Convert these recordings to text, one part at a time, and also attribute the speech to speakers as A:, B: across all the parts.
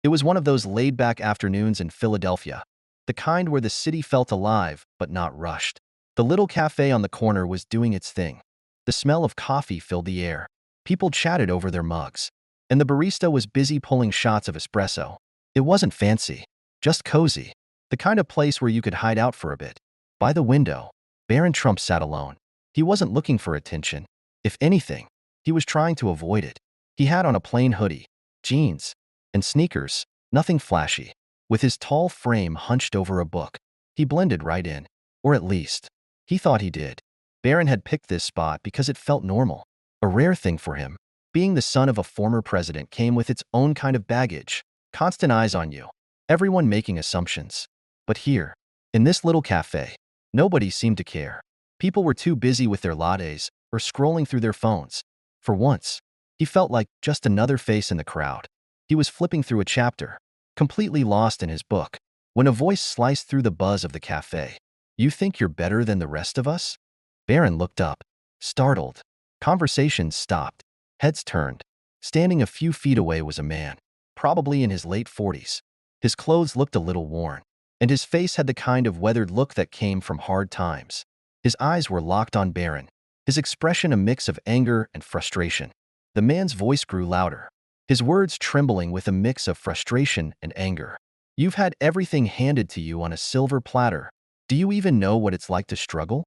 A: It was one of those laid-back afternoons in Philadelphia, the kind where the city felt alive but not rushed. The little cafe on the corner was doing its thing. The smell of coffee filled the air. People chatted over their mugs, and the barista was busy pulling shots of espresso. It wasn't fancy, just cozy, the kind of place where you could hide out for a bit. By the window, Barron Trump sat alone. He wasn't looking for attention. If anything, he was trying to avoid it. He had on a plain hoodie, jeans, and sneakers, nothing flashy. With his tall frame hunched over a book, he blended right in. Or at least, he thought he did. Barron had picked this spot because it felt normal, a rare thing for him. Being the son of a former president came with its own kind of baggage, constant eyes on you, everyone making assumptions. But here, in this little cafe, nobody seemed to care. People were too busy with their lattes or scrolling through their phones. For once, he felt like just another face in the crowd. He was flipping through a chapter, completely lost in his book, when a voice sliced through the buzz of the cafe. "You think you're better than the rest of us?" Barron looked up, startled. Conversations stopped. Heads turned. Standing a few feet away was a man, probably in his late 40s. His clothes looked a little worn, and his face had the kind of weathered look that came from hard times. His eyes were locked on Barron, his expression a mix of anger and frustration. The man's voice grew louder, his words trembling with a mix of frustration and anger. "You've had everything handed to you on a silver platter. Do you even know what it's like to struggle?"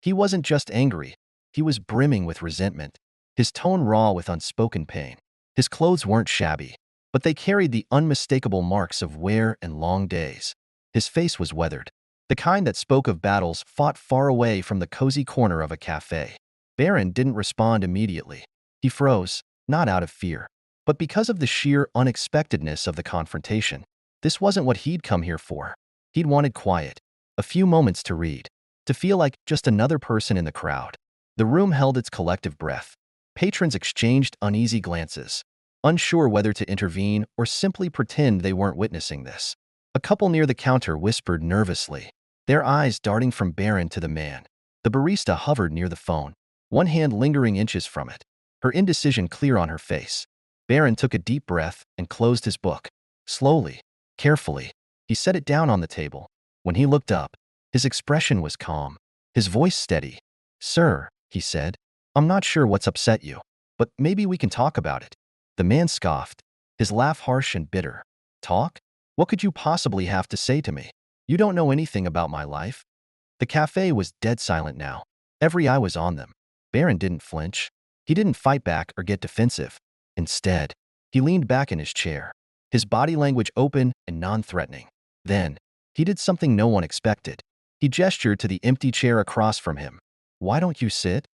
A: He wasn't just angry. He was brimming with resentment, his tone raw with unspoken pain. His clothes weren't shabby, but they carried the unmistakable marks of wear and long days. His face was weathered, the kind that spoke of battles fought far away from the cozy corner of a cafe. Barron didn't respond immediately. He froze, not out of fear, but because of the sheer unexpectedness of the confrontation. This wasn't what he'd come here for. He'd wanted quiet, a few moments to read, to feel like just another person in the crowd. The room held its collective breath. Patrons exchanged uneasy glances, unsure whether to intervene or simply pretend they weren't witnessing this. A couple near the counter whispered nervously, their eyes darting from Barron to the man. The barista hovered near the phone, one hand lingering inches from it, her indecision clear on her face. Barron took a deep breath and closed his book. Slowly, carefully, he set it down on the table. When he looked up, his expression was calm, his voice steady. "Sir," he said, "I'm not sure what's upset you, but maybe we can talk about it." The man scoffed, his laugh harsh and bitter. "Talk? What could you possibly have to say to me? You don't know anything about my life." The cafe was dead silent now. Every eye was on them. Barron didn't flinch. He didn't fight back or get defensive. Instead, he leaned back in his chair, his body language open and non-threatening. Then, he did something no one expected. He gestured to the empty chair across from him. "Why don't you sit?"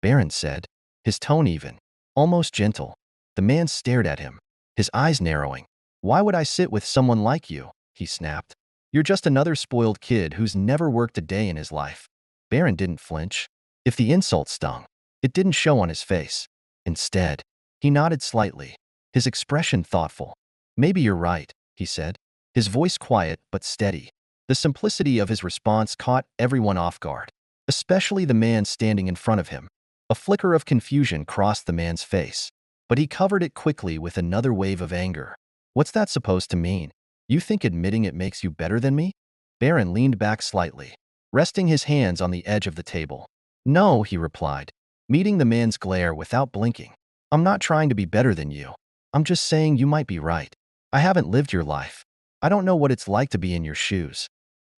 A: Barron said, his tone even, almost gentle. The man stared at him, his eyes narrowing. "Why would I sit with someone like you?" he snapped. "You're just another spoiled kid who's never worked a day in his life." Barron didn't flinch. If the insult stung, it didn't show on his face. Instead, he nodded slightly, his expression thoughtful. "Maybe you're right," he said, his voice quiet but steady. The simplicity of his response caught everyone off guard, especially the man standing in front of him. A flicker of confusion crossed the man's face, but he covered it quickly with another wave of anger. "What's that supposed to mean? You think admitting it makes you better than me?" Barron leaned back slightly, resting his hands on the edge of the table. "No," he replied, meeting the man's glare without blinking. "I'm not trying to be better than you. I'm just saying you might be right. I haven't lived your life. I don't know what it's like to be in your shoes."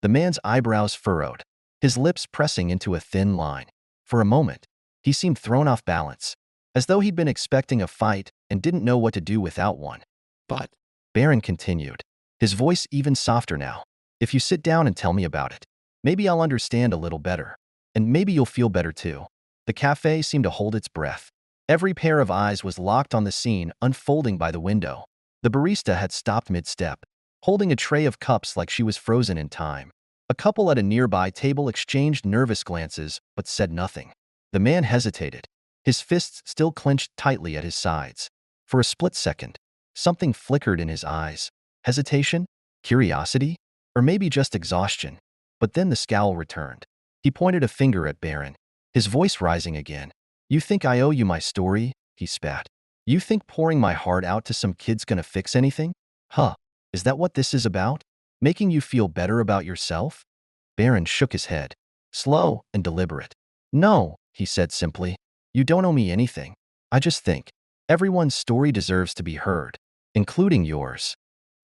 A: The man's eyebrows furrowed, his lips pressing into a thin line. For a moment, he seemed thrown off balance, as though he'd been expecting a fight and didn't know what to do without one. "But," Barron continued, his voice even softer now, "if you sit down and tell me about it, maybe I'll understand a little better. And maybe you'll feel better too." The cafe seemed to hold its breath. Every pair of eyes was locked on the scene unfolding by the window. The barista had stopped mid-step, holding a tray of cups like she was frozen in time. A couple at a nearby table exchanged nervous glances but said nothing. The man hesitated, his fists still clenched tightly at his sides. For a split second, something flickered in his eyes. Hesitation? Curiosity? Or maybe just exhaustion? But then the scowl returned. He pointed a finger at Barron, his voice rising again. "You think I owe you my story?" he spat. "You think pouring my heart out to some kid's gonna fix anything?" Huh, is that what this is about? Making you feel better about yourself? Barron shook his head, slow and deliberate. No, he said simply. You don't owe me anything. I just think everyone's story deserves to be heard, including yours.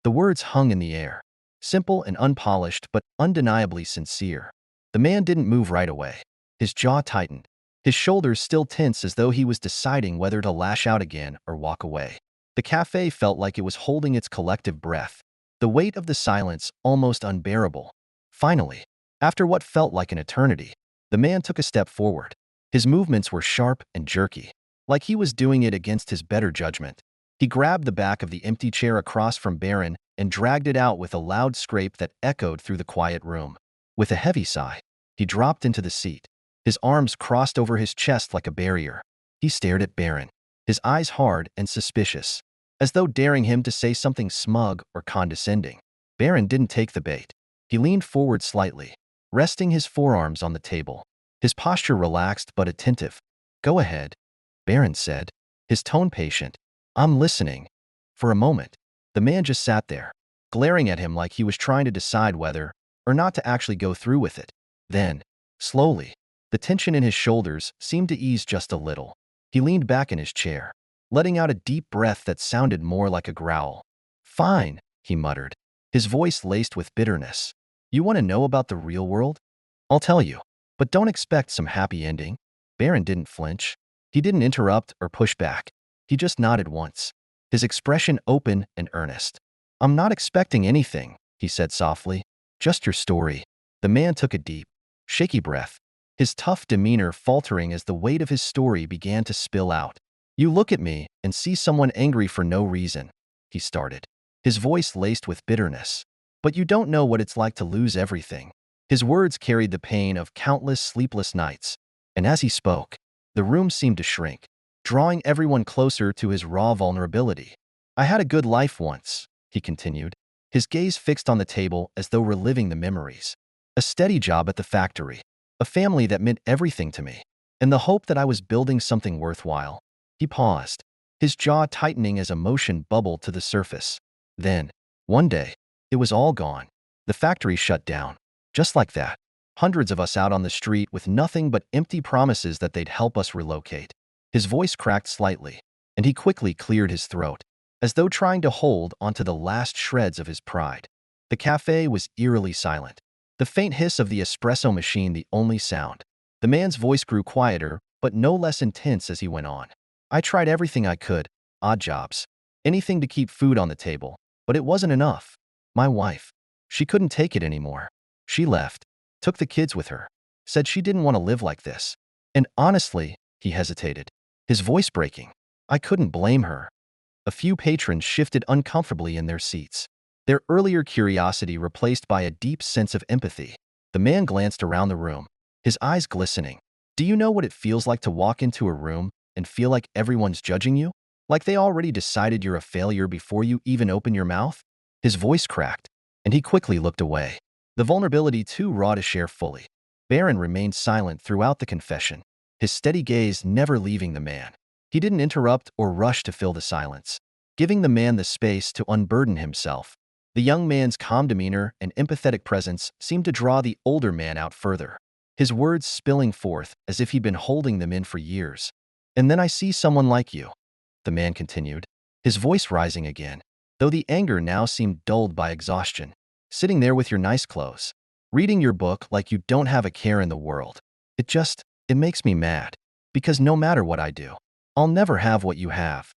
A: The words hung in the air, simple and unpolished but undeniably sincere. The man didn't move right away. His jaw tightened, his shoulders still tense as though he was deciding whether to lash out again or walk away. The cafe felt like it was holding its collective breath, the weight of the silence almost unbearable. Finally, after what felt like an eternity, the man took a step forward. His movements were sharp and jerky, like he was doing it against his better judgment. He grabbed the back of the empty chair across from Barron and dragged it out with a loud scrape that echoed through the quiet room. With a heavy sigh, he dropped into the seat, his arms crossed over his chest like a barrier. He stared at Barron, his eyes hard and suspicious, as though daring him to say something smug or condescending. Barron didn't take the bait. He leaned forward slightly, resting his forearms on the table, his posture relaxed but attentive. Go ahead, Barron said, his tone patient. I'm listening. For a moment, the man just sat there, glaring at him like he was trying to decide whether or not to actually go through with it. Then, slowly, the tension in his shoulders seemed to ease just a little. He leaned back in his chair, letting out a deep breath that sounded more like a growl. Fine, he muttered, his voice laced with bitterness. You want to know about the real world? I'll tell you, but don't expect some happy ending. Barron didn't flinch. He didn't interrupt or push back. He just nodded once, his expression open and earnest. I'm not expecting anything, he said softly. Just your story. The man took a deep, shaky breath, his tough demeanor faltering as the weight of his story began to spill out. You look at me and see someone angry for no reason, he started, his voice laced with bitterness. But you don't know what it's like to lose everything. His words carried the pain of countless sleepless nights, and as he spoke, the room seemed to shrink, drawing everyone closer to his raw vulnerability. I had a good life once, he continued, his gaze fixed on the table as though reliving the memories. A steady job at the factory, a family that meant everything to me, and the hope that I was building something worthwhile. He paused, his jaw tightening as emotion bubbled to the surface. Then, one day, it was all gone. The factory shut down. Just like that. Hundreds of us out on the street with nothing but empty promises that they'd help us relocate. His voice cracked slightly, and he quickly cleared his throat, as though trying to hold onto the last shreds of his pride. The cafe was eerily silent, the faint hiss of the espresso machine the only sound. The man's voice grew quieter, but no less intense as he went on. I tried everything I could, odd jobs, anything to keep food on the table, but it wasn't enough. My wife, she couldn't take it anymore. She left, took the kids with her, said she didn't want to live like this. And honestly, he hesitated, his voice breaking. I couldn't blame her. A few patrons shifted uncomfortably in their seats, their earlier curiosity replaced by a deep sense of empathy. The man glanced around the room, his eyes glistening. Do you know what it feels like to walk into a room and feel like everyone's judging you? Like they already decided you're a failure before you even open your mouth? His voice cracked, and he quickly looked away, the vulnerability too raw to share fully. Barron remained silent throughout the confession, his steady gaze never leaving the man. He didn't interrupt or rush to fill the silence, giving the man the space to unburden himself. The young man's calm demeanor and empathetic presence seemed to draw the older man out further, his words spilling forth as if he'd been holding them in for years. And then I see someone like you, the man continued, his voice rising again, though the anger now seemed dulled by exhaustion. Sitting there with your nice clothes, reading your book like you don't have a care in the world. It makes me mad, because no matter what I do, I'll never have what you have.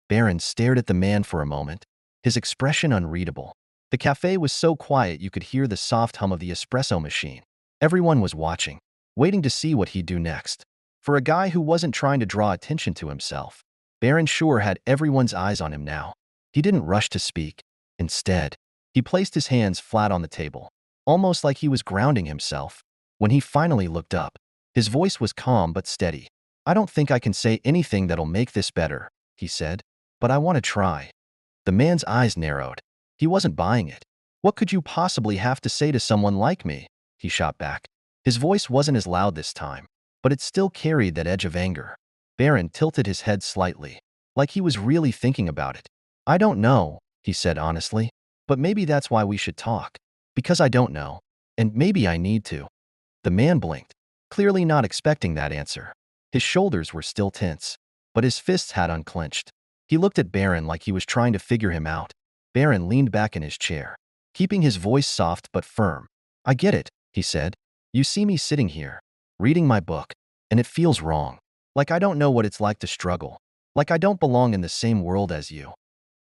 A: Barron stared at the man for a moment, his expression unreadable. The cafe was so quiet you could hear the soft hum of the espresso machine. Everyone was watching, waiting to see what he'd do next. For a guy who wasn't trying to draw attention to himself, Barron sure had everyone's eyes on him now. He didn't rush to speak. Instead, he placed his hands flat on the table, almost like he was grounding himself. When he finally looked up, his voice was calm but steady. I don't think I can say anything that'll make this better, he said, but I want to try. The man's eyes narrowed. He wasn't buying it. What could you possibly have to say to someone like me? He shot back. His voice wasn't as loud this time, but it still carried that edge of anger. Barron tilted his head slightly, like he was really thinking about it. I don't know, he said honestly. But maybe that's why we should talk. Because I don't know. And maybe I need to. The man blinked, clearly not expecting that answer. His shoulders were still tense, but his fists had unclenched. He looked at Barron like he was trying to figure him out. Barron leaned back in his chair, keeping his voice soft but firm. I get it, he said. You see me sitting here, reading my book, and it feels wrong. Like I don't know what it's like to struggle. Like I don't belong in the same world as you.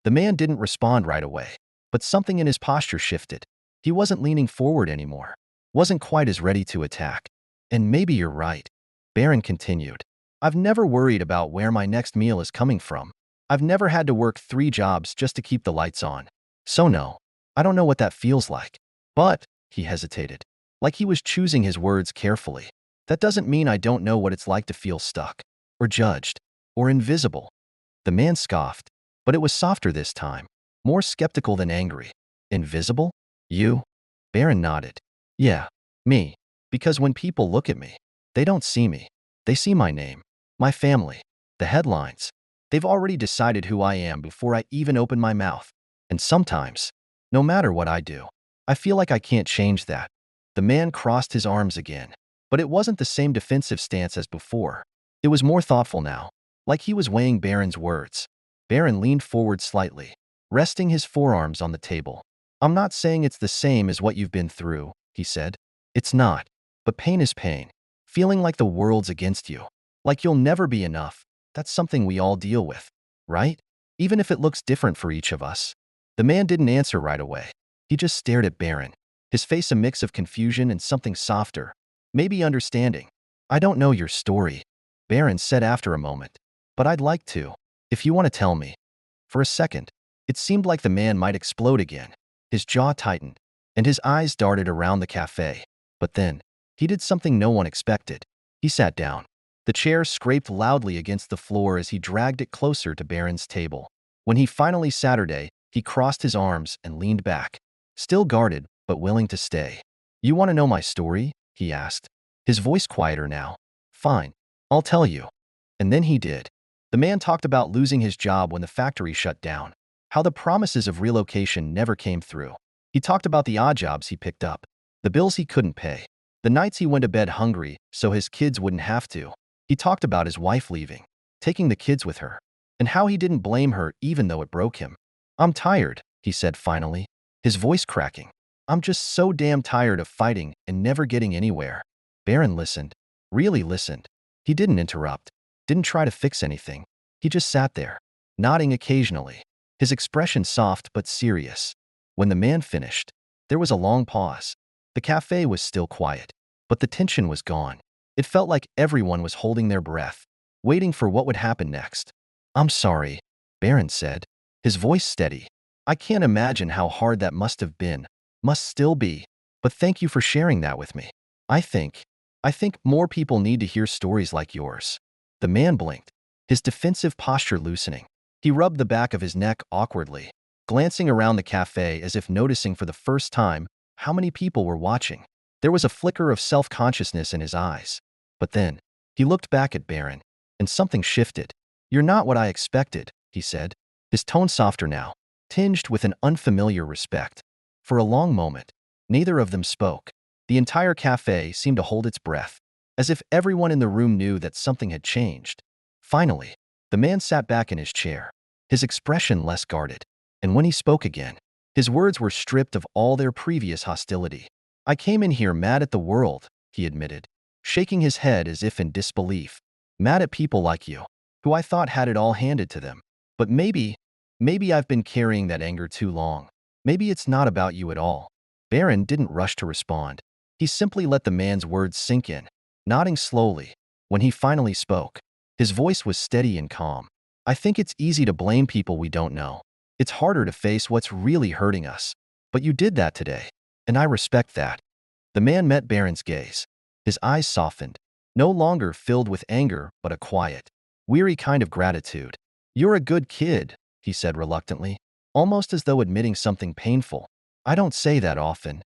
A: The man didn't respond right away, but something in his posture shifted. He wasn't leaning forward anymore, wasn't quite as ready to attack. And maybe you're right, Barron continued. I've never worried about where my next meal is coming from. I've never had to work 3 jobs just to keep the lights on. So no, I don't know what that feels like. But, he hesitated, like he was choosing his words carefully. That doesn't mean I don't know what it's like to feel stuck, or judged, or invisible. The man scoffed, but it was softer this time, more skeptical than angry. Invisible? You? Barron nodded. Yeah, me. Because when people look at me, they don't see me. They see my name, my family, the headlines. They've already decided who I am before I even open my mouth. And sometimes, no matter what I do, I feel like I can't change that. The man crossed his arms again, but it wasn't the same defensive stance as before. It was more thoughtful now, like he was weighing Barron's words. Barron leaned forward slightly, resting his forearms on the table. I'm not saying it's the same as what you've been through, he said. It's not. But pain is pain. Feeling like the world's against you. Like you'll never be enough. That's something we all deal with, right? Even if it looks different for each of us. The man didn't answer right away. He just stared at Barron, his face a mix of confusion and something softer, maybe understanding. I don't know your story, Barron said after a moment, but I'd like to, if you want to tell me. For a second, it seemed like the man might explode again. His jaw tightened, and his eyes darted around the cafe. But then, he did something no one expected. He sat down. The chair scraped loudly against the floor as he dragged it closer to Barron's table. When he finally sat, he crossed his arms and leaned back, still guarded but willing to stay. You want to know my story? He asked, his voice quieter now. Fine, I'll tell you. And then he did. The man talked about losing his job when the factory shut down, how the promises of relocation never came through. He talked about the odd jobs he picked up, the bills he couldn't pay, the nights he went to bed hungry so his kids wouldn't have to. He talked about his wife leaving, taking the kids with her, and how he didn't blame her even though it broke him. I'm tired, he said finally, his voice cracking. I'm just so damn tired of fighting and never getting anywhere. Barron listened, really listened. He didn't interrupt, didn't try to fix anything. He just sat there, nodding occasionally, his expression soft but serious. When the man finished, there was a long pause. The cafe was still quiet, but the tension was gone. It felt like everyone was holding their breath, waiting for what would happen next. I'm sorry, Barron said, his voice steady. I can't imagine how hard that must have been, must still be, but thank you for sharing that with me. I think more people need to hear stories like yours. The man blinked, his defensive posture loosening. He rubbed the back of his neck awkwardly, glancing around the cafe as if noticing for the first time how many people were watching. There was a flicker of self-consciousness in his eyes. But then, he looked back at Barron, and something shifted. You're not what I expected, he said, his tone softer now, tinged with an unfamiliar respect. For a long moment, neither of them spoke. The entire cafe seemed to hold its breath, as if everyone in the room knew that something had changed. Finally, the man sat back in his chair, his expression less guarded. And when he spoke again, his words were stripped of all their previous hostility. I came in here mad at the world, he admitted, shaking his head as if in disbelief. Mad at people like you, who I thought had it all handed to them. But maybe I've been carrying that anger too long. Maybe it's not about you at all. Barron didn't rush to respond. He simply let the man's words sink in, nodding slowly. When he finally spoke, his voice was steady and calm. I think it's easy to blame people we don't know. It's harder to face what's really hurting us. But you did that today, and I respect that. The man met Barron's gaze. His eyes softened, no longer filled with anger but a quiet, weary kind of gratitude. You're a good kid, he said reluctantly, almost as though admitting something painful. I don't say that often.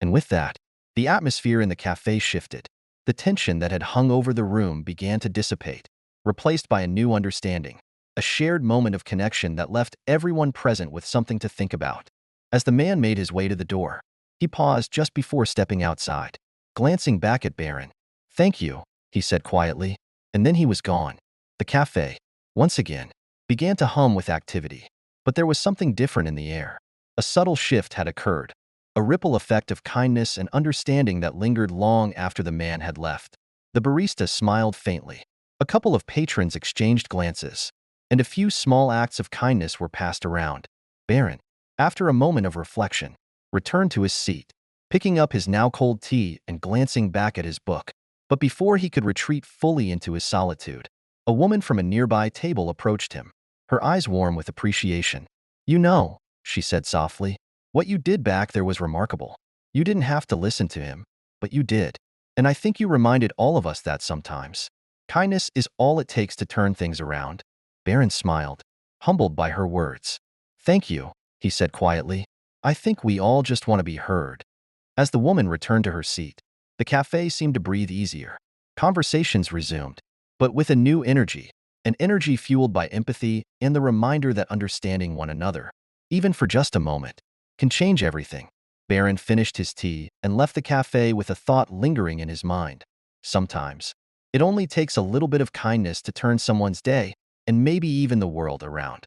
A: And with that, the atmosphere in the cafe shifted. The tension that had hung over the room began to dissipate, replaced by a new understanding. a shared moment of connection that left everyone present with something to think about. As the man made his way to the door, he paused just before stepping outside, glancing back at Barron. "Thank you," he said quietly, and then he was gone. The cafe, once again, began to hum with activity, but there was something different in the air. A subtle shift had occurred, a ripple effect of kindness and understanding that lingered long after the man had left. The barista smiled faintly. A couple of patrons exchanged glances, and a few small acts of kindness were passed around. Barron, after a moment of reflection, returned to his seat, picking up his now cold tea and glancing back at his book. But before he could retreat fully into his solitude, a woman from a nearby table approached him, her eyes warm with appreciation. "You know," she said softly, "what you did back there was remarkable. You didn't have to listen to him, but you did. And I think you reminded all of us that sometimes. Kindness is all it takes to turn things around." Barron smiled, humbled by her words. "Thank you," he said quietly. "I think we all just want to be heard." As the woman returned to her seat, the cafe seemed to breathe easier. Conversations resumed, but with a new energy, an energy fueled by empathy and the reminder that understanding one another, even for just a moment, can change everything. Barron finished his tea and left the cafe with a thought lingering in his mind. Sometimes, it only takes a little bit of kindness to turn someone's day and maybe even the world around.